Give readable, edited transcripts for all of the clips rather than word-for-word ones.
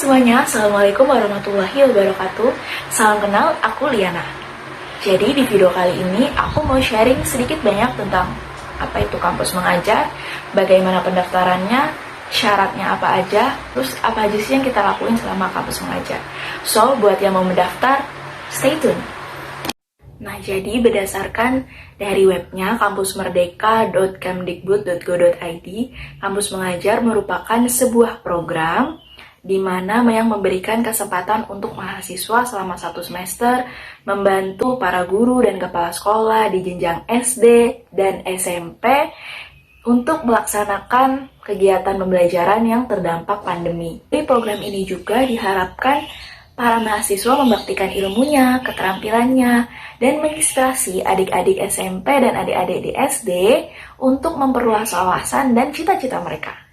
semuanya, Assalamualaikum warahmatullahi wabarakatuh. Salam kenal, aku Liana. Jadi di video kali ini aku mau sharing sedikit banyak tentang apa itu kampus mengajar, bagaimana pendaftarannya, syaratnya apa aja, terus apa aja sih yang kita lakuin selama kampus mengajar. So, buat yang mau mendaftar, stay tune. Nah, jadi berdasarkan dari webnya kampusmerdeka.kemdikbud.go.id, kampus mengajar merupakan sebuah program di mana yang memberikan kesempatan untuk mahasiswa selama 1 semester membantu para guru dan kepala sekolah di jenjang SD dan SMP untuk melaksanakan kegiatan pembelajaran yang terdampak pandemi. Di program ini juga diharapkan para mahasiswa membaktikan ilmunya, keterampilannya, dan menginspirasi adik-adik SMP dan adik-adik di SD untuk memperluas wawasan dan cita-cita mereka.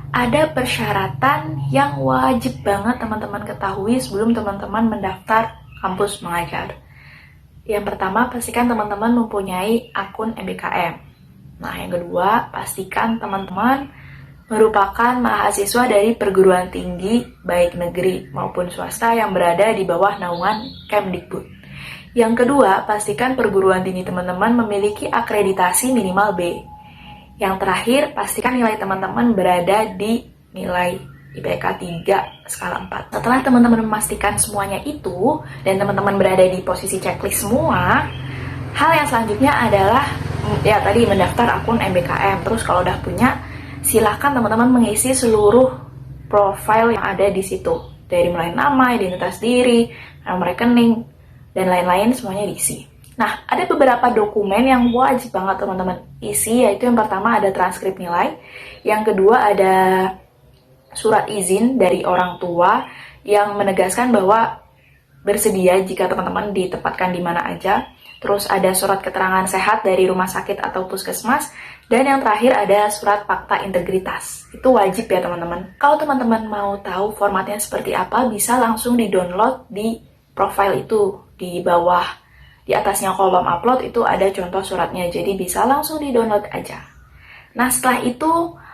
Ada persyaratan yang wajib banget teman-teman ketahui sebelum teman-teman mendaftar kampus mengajar. Yang pertama, pastikan teman-teman mempunyai akun MBKM. Nah, yang kedua, pastikan teman-teman merupakan mahasiswa dari perguruan tinggi baik negeri maupun swasta yang berada di bawah naungan Kemdikbud. Yang kedua, pastikan perguruan tinggi teman-teman memiliki akreditasi minimal B. Yang terakhir, pastikan nilai teman-teman berada di nilai IPK 3 skala 4. Setelah teman-teman memastikan semuanya itu, dan teman-teman berada di posisi checklist semua, hal yang selanjutnya adalah, ya tadi mendaftar akun MBKM. Terus kalau udah punya, silahkan teman-teman mengisi seluruh profil yang ada di situ. Dari mulai nama, identitas diri, nomor rekening, dan lain-lain semuanya diisi. Nah, ada beberapa dokumen yang wajib banget teman-teman isi, yaitu yang pertama ada transkrip nilai, yang kedua ada surat izin dari orang tua yang menegaskan bahwa bersedia jika teman-teman ditempatkan di mana aja, terus ada surat keterangan sehat dari rumah sakit atau puskesmas, dan yang terakhir ada surat fakta integritas. Itu wajib ya teman-teman. Kalau teman-teman mau tahu formatnya seperti apa, bisa langsung di-download di profile itu, di bawah. Di atasnya kolom upload itu ada contoh suratnya, jadi bisa langsung di-download aja. Nah, setelah itu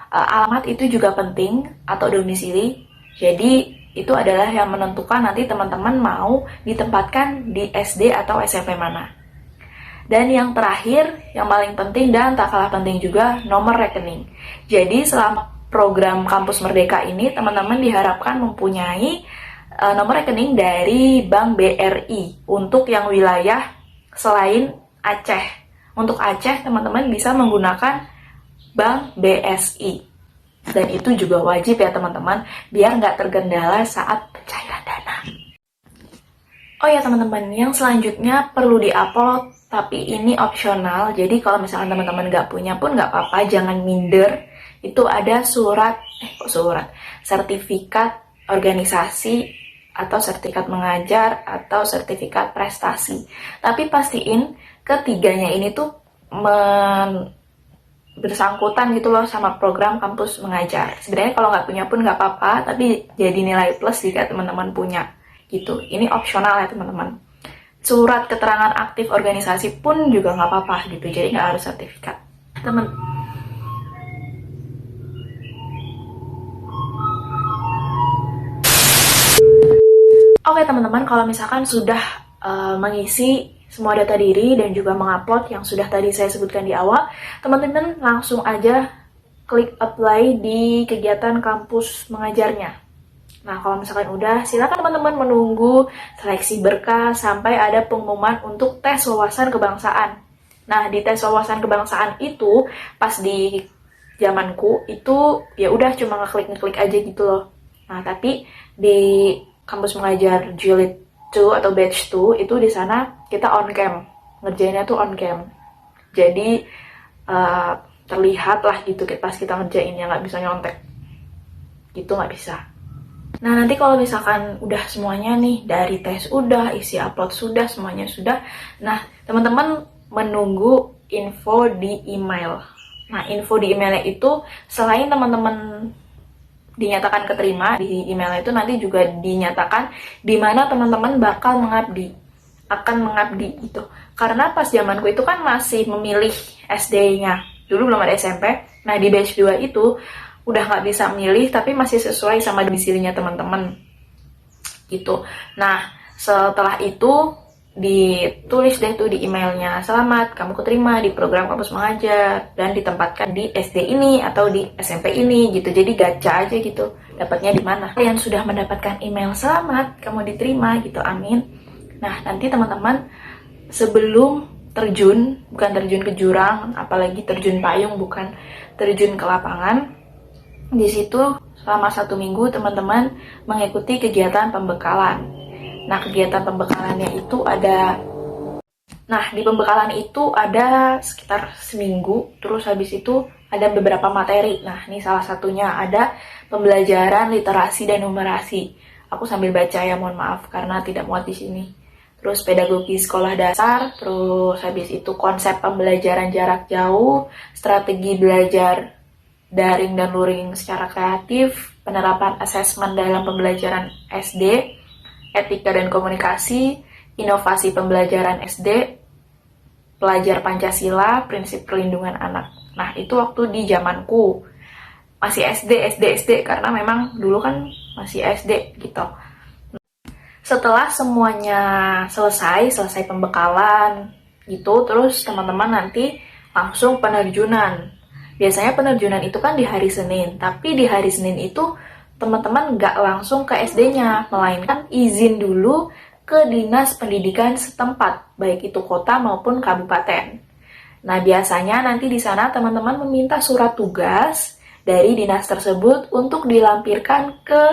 alamat itu juga penting atau domisili. Jadi itu adalah yang menentukan nanti teman-teman mau ditempatkan di SD atau SMP mana. Dan yang terakhir, yang paling penting dan tak kalah penting juga, nomor rekening. Jadi selama program Kampus Merdeka ini, teman-teman diharapkan mempunyai nomor rekening dari Bank BRI untuk yang wilayah selain Aceh. Untuk Aceh, teman-teman bisa menggunakan Bank BSI. Dan itu juga wajib ya teman-teman, biar nggak terkendala saat pencairan dana. Oh ya teman-teman, yang selanjutnya perlu diupload, tapi ini opsional. Jadi kalau misalkan teman-teman nggak punya pun nggak apa-apa, jangan minder. Itu ada sertifikat organisasi, atau sertifikat mengajar, atau sertifikat prestasi. Tapi pastiin ketiganya ini tuh bersangkutan gitu loh sama program kampus mengajar. Sebenarnya kalau nggak punya pun nggak apa-apa, tapi jadi nilai plus jika teman-teman punya gitu. Ini opsional ya teman-teman. Surat keterangan aktif organisasi pun juga nggak apa-apa gitu, jadi nggak harus sertifikat. Oke teman-teman, kalau misalkan sudah mengisi semua data diri dan juga mengupload yang sudah tadi saya sebutkan di awal, teman-teman langsung aja klik apply di kegiatan kampus mengajarnya. Nah, kalau misalkan udah, silakan teman-teman menunggu seleksi berkas sampai ada pengumuman untuk tes wawasan kebangsaan. Nah, di tes wawasan kebangsaan itu, pas di zamanku, itu ya udah cuma ngeklik aja gitu loh. Nah, tapi di kampus mengajar jilid 2 atau batch 2 itu di sana kita on cam, ngerjainnya tuh on cam. Jadi terlihat lah gitu pas kita ngerjainnya, nggak bisa nyontek gitu, nggak bisa. Nah, nanti kalau misalkan udah semuanya nih, dari tes udah, isi upload sudah, semuanya sudah, nah teman-teman menunggu info di email. Nah, info di emailnya itu selain teman-teman dinyatakan keterima di emailnya itu, nanti juga dinyatakan di mana teman-teman bakal akan mengabdi gitu. Karena pas zamanku itu kan masih memilih SD-nya, dulu belum ada SMP. Nah, di batch 2 itu udah nggak bisa milih tapi masih sesuai sama domisilinya teman-teman gitu. Nah, setelah itu ditulis deh tuh di emailnya, selamat kamu keterima di program kampus mengajar dan ditempatkan di SD ini atau di SMP ini gitu. Jadi gacha aja gitu, dapatnya di mana. Kalian sudah mendapatkan email selamat kamu diterima gitu, amin. Nah, nanti teman-teman sebelum terjun, bukan terjun ke jurang, apalagi terjun payung, bukan terjun ke lapangan, di situ selama 1 minggu teman-teman mengikuti kegiatan pembekalan. Nah, kegiatan pembekalannya itu ada, di pembekalan itu ada sekitar seminggu, terus habis itu ada beberapa materi. Nah, ini salah satunya ada pembelajaran literasi dan numerasi. Aku sambil baca ya, mohon maaf karena tidak muat di sini. Terus pedagogi sekolah dasar, terus habis itu konsep pembelajaran jarak jauh, strategi belajar daring dan luring secara kreatif, penerapan asesmen dalam pembelajaran SD, etika dan komunikasi, inovasi pembelajaran SD, pelajar Pancasila, prinsip perlindungan anak. Nah, itu waktu di zamanku. Masih SD, karena memang dulu kan masih SD gitu. Setelah semuanya selesai pembekalan gitu, terus teman-teman nanti langsung penerjunan. Biasanya penerjunan itu kan di hari Senin, tapi di hari Senin itu teman-teman nggak langsung ke SD-nya, melainkan izin dulu ke dinas pendidikan setempat, baik itu kota maupun kabupaten. Nah, biasanya nanti di sana teman-teman meminta surat tugas dari dinas tersebut untuk dilampirkan ke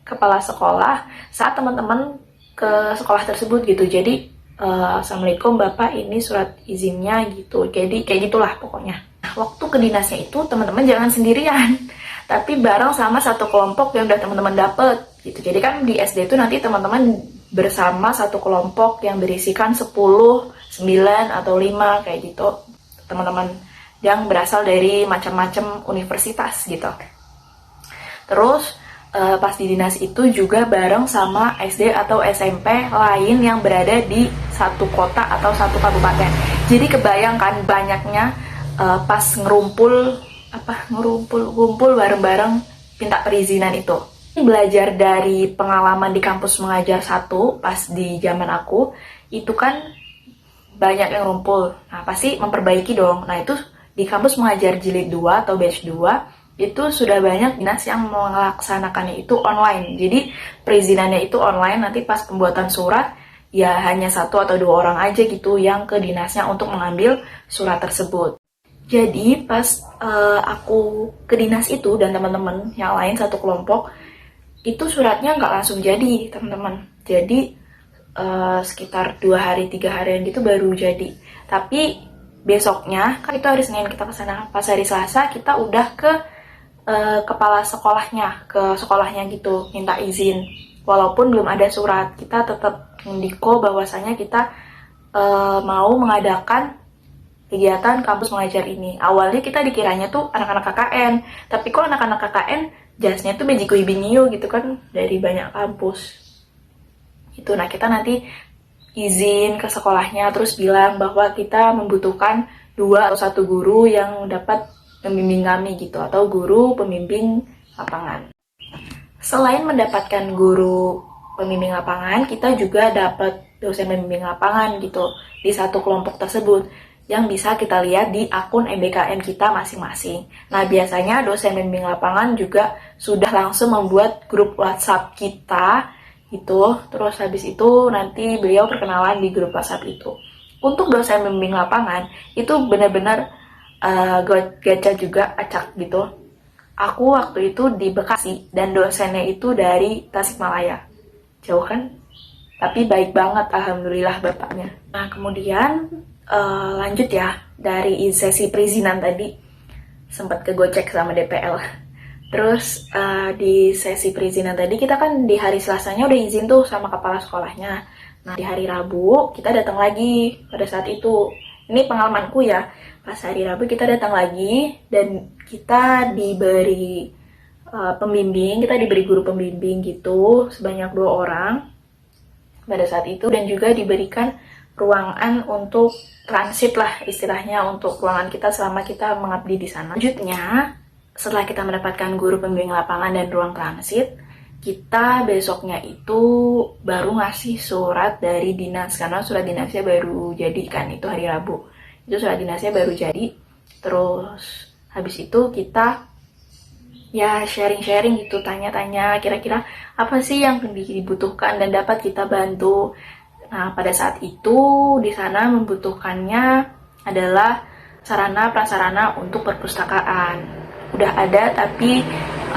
kepala sekolah saat teman-teman ke sekolah tersebut gitu. Jadi, Assalamualaikum Bapak, ini surat izinnya gitu. Jadi kayak gitulah pokoknya. Nah, waktu ke dinasnya itu teman-teman jangan sendirian, tapi bareng sama satu kelompok yang udah teman-teman dapet gitu. Jadi kan di SD itu nanti teman-teman bersama satu kelompok yang berisikan 10, 9, atau 5 kayak gitu. Teman-teman yang berasal dari macam-macam universitas gitu. Terus pas di dinas itu juga bareng sama SD atau SMP lain yang berada di satu kota atau satu kabupaten. Jadi kebayangkan banyaknya pas ngumpul bareng-bareng minta perizinan itu. Belajar dari pengalaman di kampus mengajar 1 pas di zaman aku, itu kan banyak yang ngumpul. Nah, pasti memperbaiki dong. Nah, itu di kampus mengajar jilid 2 atau batch 2 itu sudah banyak dinas yang melaksanakannya itu online. Jadi perizinannya itu online, nanti pas pembuatan surat ya hanya 1 atau 2 orang aja gitu yang ke dinasnya untuk mengambil surat tersebut. Jadi pas aku ke dinas itu dan teman-teman yang lain satu kelompok, itu suratnya nggak langsung jadi teman-teman. Jadi sekitar 2 hari 3 harian gitu baru jadi. Tapi besoknya, kan itu hari Senin kita kesana, pas hari Selasa kita udah ke kepala sekolahnya, ke sekolahnya gitu, minta izin. Walaupun belum ada surat, kita tetap mendiko bahwasanya kita mau mengadakan kegiatan kampus mengajar ini. Awalnya kita dikiranya tuh anak-anak KKN, tapi kok anak-anak KKN jasnya tuh bejiku ibiniu gitu kan, dari banyak kampus. Itu, nah kita nanti izin ke sekolahnya, terus bilang bahwa kita membutuhkan 2 atau 1 guru yang dapat membimbing kami gitu, atau guru pembimbing lapangan. Selain mendapatkan guru pembimbing lapangan, kita juga dapat dosen pembimbing lapangan gitu di satu kelompok tersebut yang bisa kita lihat di akun EBKM kita masing-masing. Nah, biasanya dosen pembimbing lapangan juga sudah langsung membuat grup WhatsApp kita gitu, terus habis itu nanti beliau perkenalan di grup WhatsApp itu. Untuk dosen pembimbing lapangan itu benar-benar gacha juga, acak gitu. Aku waktu itu di Bekasi dan dosennya itu dari Tasikmalaya. Jauh kan? Tapi baik banget, alhamdulillah bapaknya. Nah, kemudian lanjut ya, dari sesi perizinan tadi sempat kegocek sama DPL. Terus di sesi perizinan tadi kita kan di hari Selasanya udah izin tuh sama kepala sekolahnya. Nah, di hari Rabu kita datang lagi pada saat itu. Ini pengalamanku ya. Pas hari Rabu kita datang lagi dan kita diberi pembimbing, kita diberi guru pembimbing gitu sebanyak 2 orang pada saat itu, dan juga diberikan ruangan untuk transit lah istilahnya, untuk ruangan kita selama kita mengabdi di sana. Selanjutnya setelah kita mendapatkan guru pembimbing lapangan dan ruang transit, kita besoknya itu baru ngasih surat dari dinas, karena surat dinasnya baru jadi kan, itu hari Rabu. Itu surat dinasnya baru jadi. Terus habis itu kita ya sharing-sharing gitu, tanya-tanya kira-kira apa sih yang dibutuhkan dan dapat kita bantu. Nah, pada saat itu di sana membutuhkannya adalah sarana prasarana untuk perpustakaan. Udah ada, tapi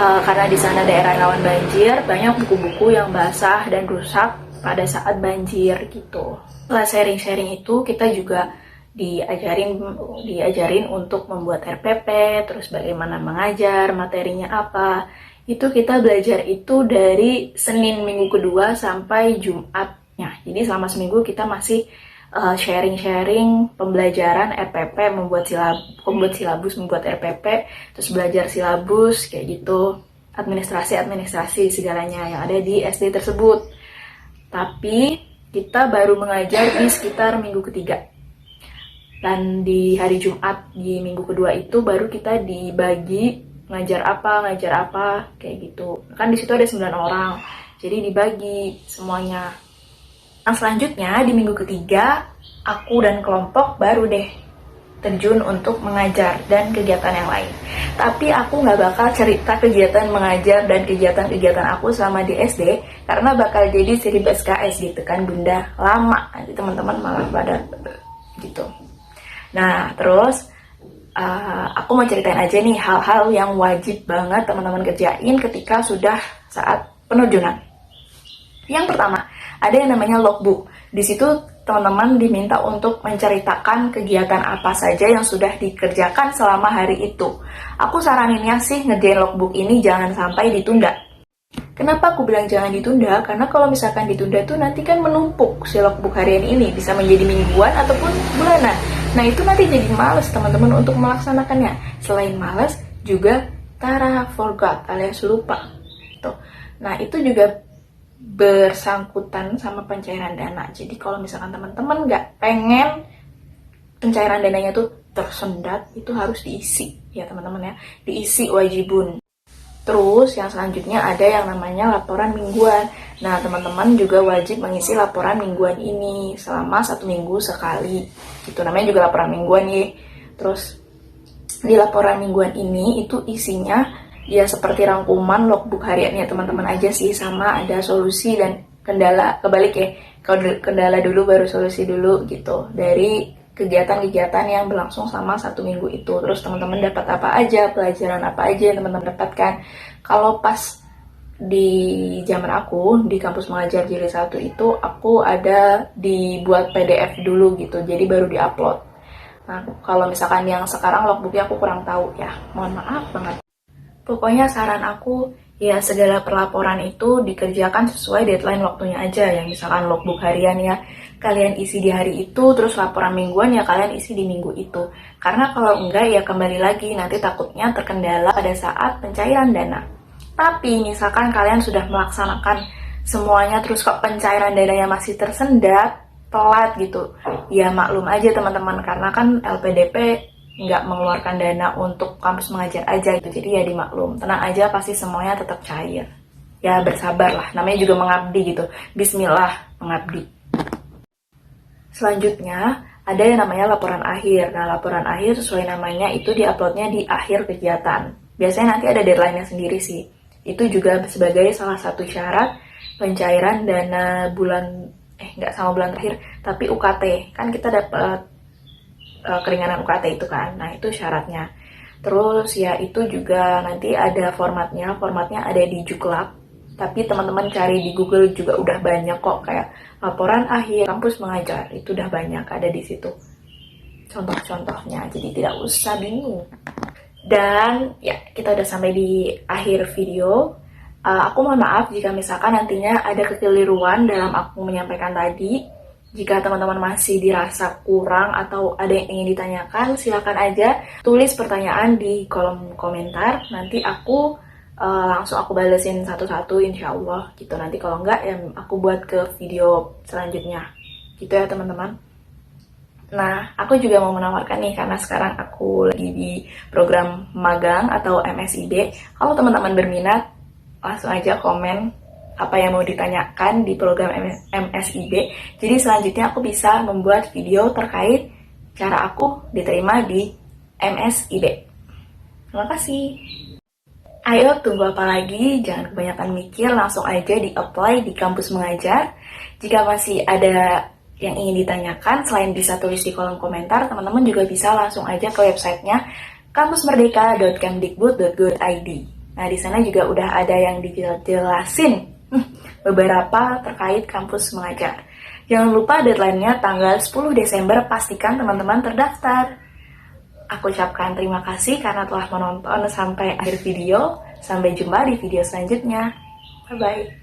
karena di sana daerah rawan banjir, banyak buku-buku yang basah dan rusak pada saat banjir gitu. Setelah sharing-sharing itu, kita juga diajarin untuk membuat RPP, terus bagaimana mengajar, materinya apa. Itu kita belajar itu dari Senin minggu kedua sampai Jumatnya. Jadi selama seminggu kita masih sharing-sharing pembelajaran RPP, membuat silabus, membuat RPP, terus belajar silabus kayak gitu, administrasi segalanya yang ada di SD tersebut. Tapi kita baru mengajar di sekitar minggu ketiga, dan di hari Jumat di minggu kedua itu baru kita dibagi ngajar apa kayak gitu. Kan di situ ada 9 orang, jadi dibagi semuanya. Nah, selanjutnya di minggu ketiga, aku dan kelompok baru deh terjun untuk mengajar dan kegiatan yang lain. Tapi aku nggak bakal cerita kegiatan mengajar dan kegiatan-kegiatan aku selama di SD, karena bakal jadi seri SKS gitu kan, Bunda, lama. Nanti teman-teman malah pada gitu. Nah, terus aku mau ceritain aja nih hal-hal yang wajib banget teman-teman kerjain ketika sudah saat penerjunan. Yang pertama, ada yang namanya logbook. Di situ teman-teman diminta untuk menceritakan kegiatan apa saja yang sudah dikerjakan selama hari itu. Aku saraninnya sih ngerjain logbook ini jangan sampai ditunda. Kenapa aku bilang jangan ditunda? Karena kalau misalkan ditunda tuh nanti kan menumpuk si logbook harian ini, bisa menjadi mingguan ataupun bulanan. Nah, itu nanti jadi males teman-teman untuk melaksanakannya. Selain males, juga forgot alias lupa. Tuh. Nah, itu juga bersangkutan sama pencairan dana. Jadi kalau misalkan teman-teman nggak pengen pencairan dananya tuh tersendat, itu harus diisi ya teman-teman ya, diisi wajibun. Terus yang selanjutnya ada yang namanya laporan mingguan. Nah, teman-teman juga wajib mengisi laporan mingguan ini selama 1 minggu sekali. Itu namanya juga laporan mingguan ya. Terus di laporan mingguan ini itu isinya ya seperti rangkuman logbook hariannya teman-teman aja sih, sama ada solusi dan kendala, kebalik ya, kendala dulu baru solusi dulu gitu, dari kegiatan-kegiatan yang berlangsung selama 1 minggu itu. Terus teman-teman dapat apa aja, pelajaran apa aja yang teman-teman dapatkan. Kalau pas di zaman aku di kampus mengajar jilid 1 itu, aku ada dibuat PDF dulu gitu, jadi baru diupload. Nah, kalau misalkan yang sekarang logbooknya aku kurang tahu ya, mohon maaf banget. Pokoknya saran aku, ya segala pelaporan itu dikerjakan sesuai deadline waktunya aja. Yang misalkan logbook harian ya, kalian isi di hari itu, terus laporan mingguan ya kalian isi di minggu itu. Karena kalau enggak ya kembali lagi, nanti takutnya terkendala pada saat pencairan dana. Tapi misalkan kalian sudah melaksanakan semuanya, terus kok pencairan dananya masih tersendat, telat gitu, ya maklum aja teman-teman, karena kan LPDP nggak mengeluarkan dana untuk kampus mengajar aja gitu, jadi ya dimaklum, tenang aja, pasti semuanya tetap cair. Ya bersabar lah, namanya juga mengabdi gitu, bismillah mengabdi. Selanjutnya ada yang namanya laporan akhir. Nah, laporan akhir sesuai namanya itu diuploadnya di akhir kegiatan. Biasanya nanti ada deadline-nya sendiri sih. Itu juga sebagai salah satu syarat pencairan dana bulan nggak sama bulan terakhir, tapi UKT kan kita dapat keringanan UKT itu kan. Nah, itu syaratnya. Terus ya itu juga nanti ada formatnya ada di Juklak. Tapi teman-teman cari di Google juga udah banyak kok, kayak laporan akhir kampus mengajar, itu udah banyak ada di situ contoh-contohnya, jadi tidak usah bingung. Dan ya kita udah sampai di akhir video. Aku mohon maaf jika misalkan nantinya ada kekeliruan dalam aku menyampaikan tadi. Jika teman-teman masih dirasa kurang atau ada yang ingin ditanyakan, silakan aja tulis pertanyaan di kolom komentar. Nanti aku langsung aku balesin satu-satu insya Allah gitu. Nanti kalau enggak ya aku buat ke video selanjutnya gitu ya teman-teman. Nah, aku juga mau menawarkan nih, karena sekarang aku lagi di program magang atau MSIB. Kalau teman-teman berminat, langsung aja komen apa yang mau ditanyakan di program MSIB. Jadi selanjutnya aku bisa membuat video terkait cara aku diterima di MSIB. Terima kasih. Ayo, tunggu apa lagi? Jangan kebanyakan mikir, langsung aja di-apply di kampus mengajar. Jika masih ada yang ingin ditanyakan, selain bisa tulis di kolom komentar, teman-teman juga bisa langsung aja ke websitenya kampusmerdeka.kemdikbud.go.id. Nah, di sana juga udah ada yang dijelasin beberapa terkait kampus mengajar. Jangan lupa deadline-nya tanggal 10 Desember, pastikan teman-teman terdaftar. Aku ucapkan terima kasih karena telah menonton sampai akhir video. Sampai jumpa di video selanjutnya. Bye-bye.